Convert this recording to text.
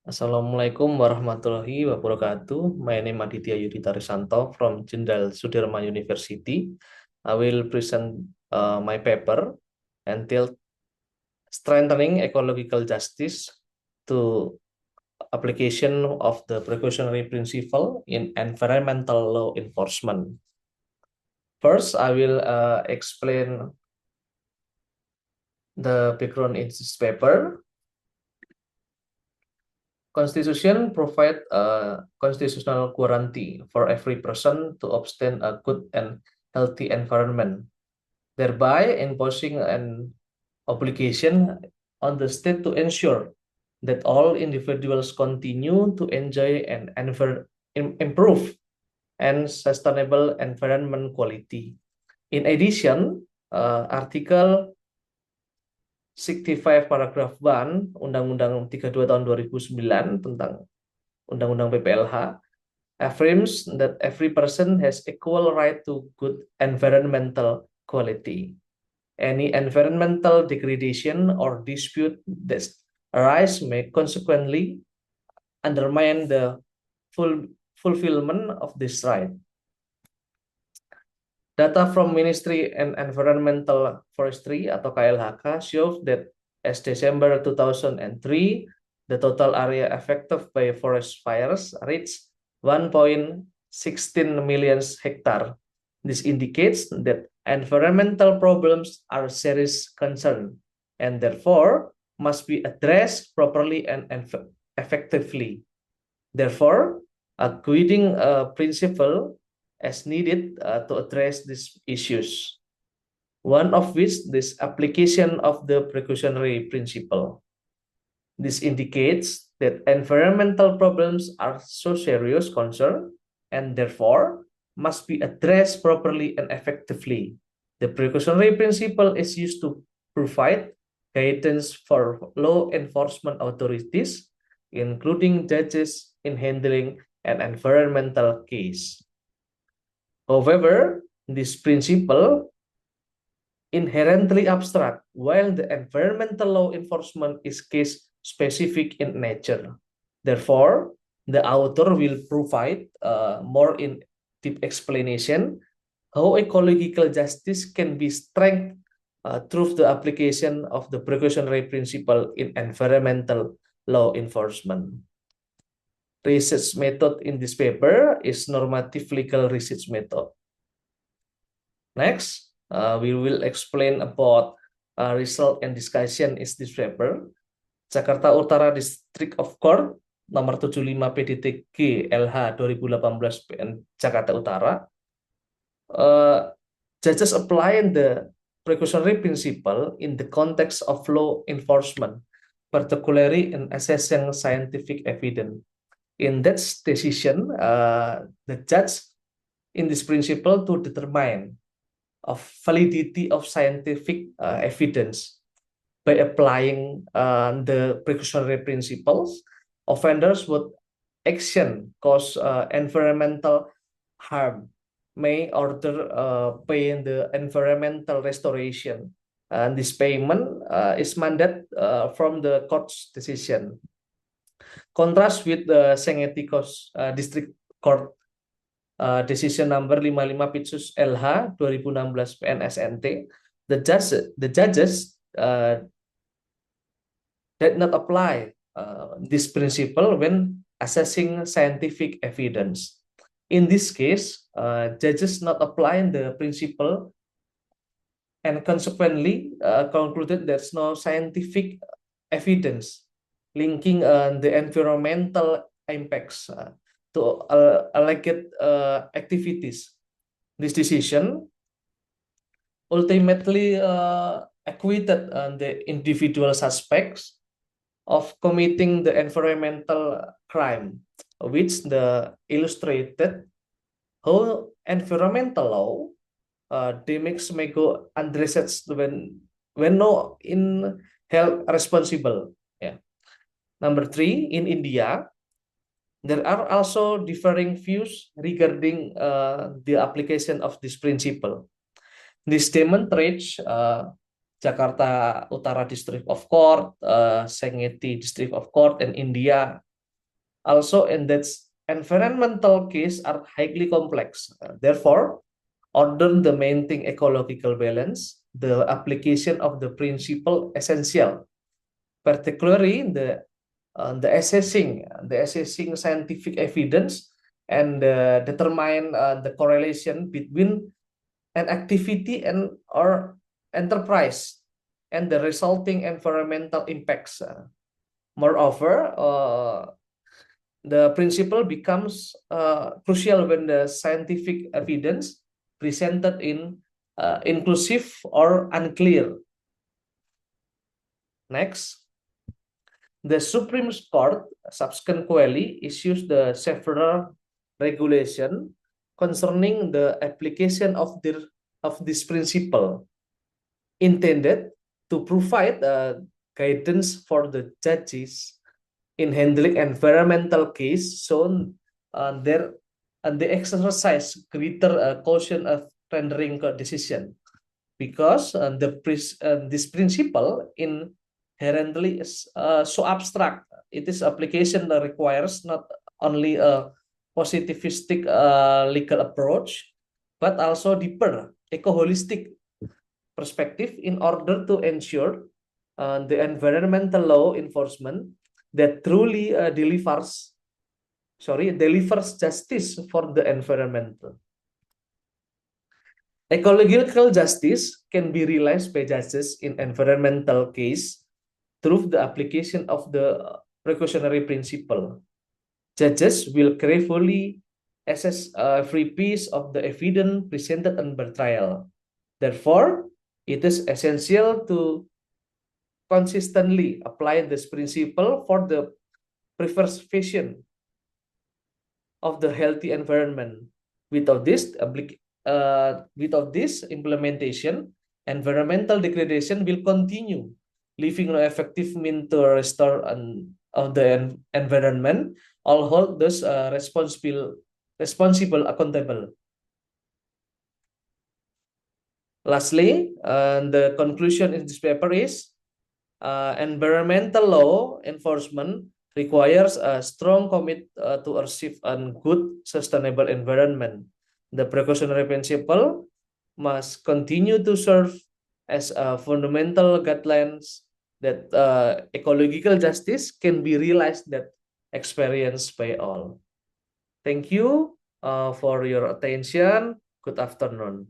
Assalamualaikum warahmatullahi wabarakatuh. My name Aditya Yudita Risanto from Jenderal Sudirman University. I will present my paper entitled Strengthening Ecological Justice to Application of the Precautionary Principle in Environmental Law Enforcement. First, I will explain the background in this paper. Constitution provide a constitutional guarantee for every person to obtain a good and healthy environment, thereby imposing an obligation on the state to ensure that all individuals continue to enjoy an improve and sustainable environment quality. In addition, Article 65 paragraf 1 Undang-Undang 32 tahun 2009 tentang Undang-Undang PPLH affirms that every person has equal right to good environmental quality. Any environmental degradation or dispute that arise may consequently undermine the fulfillment of this right. Data from Ministry and Environmental Forestry atau KLHK shows that as December 2003, the total area affected by forest fires reached 1.16 million hectare. This indicates that environmental problems are a serious concern and therefore must be addressed properly and effectively. Therefore, a guiding principle as needed to address these issues. One of which this application of the precautionary principle. This indicates that environmental problems are so serious concern and therefore must be addressed properly and effectively. The precautionary principle is used to provide guidance for law enforcement authorities, including judges in handling an environmental case. However, this principle inherently abstract, while the environmental law enforcement is case-specific in nature. Therefore, the author will provide more in-depth explanation how ecological justice can be strengthened through the application of the precautionary principle in environmental law enforcement. Research method in this paper is normative legal research method. Next, we will explain about result and discussion in this paper. Jakarta Utara District of Court nomor 75 PDTG LH 2018 PN Jakarta Utara. Judges applying the precautionary principle in the context of law enforcement, particularly in assessing scientific evidence. In that decision, the judge in this principle to determine of validity of scientific evidence by applying the precautionary principles, offenders would action cause environmental harm may order pay the environmental restoration, and this payment is mandated from the court's decision. Contrast with the Sengetikos District Court decision number 55 Pitsus LH 2016 PNSNT, the judges did not apply this principle when assessing scientific evidence. In this case, judges not applying the principle and consequently concluded there's no scientific evidence linking the environmental impacts to alleged activities. This decision ultimately acquitted the individual suspects of committing the environmental crime, which the illustrated how environmental law demics may go undressed when no in held responsible. Yeah. Number 3, in India, there are also differing views regarding the application of this principle. This demonstrates Jakarta Utara District of Court, Sengeti District of Court, and India also in that environmental case are highly complex. Therefore, order the maintain ecological balance, the application of the principle essential, particularly the assessing scientific evidence and determine the correlation between an activity and or enterprise and the resulting environmental impacts. Moreover, the principle becomes crucial when the scientific evidence presented in inclusive or unclear. Next, the Supreme Court subsequently issues the several regulation concerning the application of this principle, intended to provide guidance for the judges in handling environmental case, so there they exercise greater caution of rendering a decision, because this principle inherently is so abstract. It is application that requires not only a positivistic legal approach, but also deeper eco-holistic perspective in order to ensure the environmental law enforcement that truly delivers justice for the environment. Ecological justice can be realized by judges in environmental case through the application of the precautionary principle. Judges will carefully assess every piece of the evidence presented under trial. Therefore, it is essential to consistently apply this principle for the preservation of the healthy environment. Without this implementation, environmental degradation will continue, leaving no effective means to restore of the environment. All hold those responsible accountable. Lastly, the conclusion in this paper is environmental law enforcement requires a strong commit to achieve a good sustainable environment. The precautionary principle must continue to serve as a fundamental guidelines that ecological justice can be realized, that experienced by all. Thank you for your attention. Good afternoon.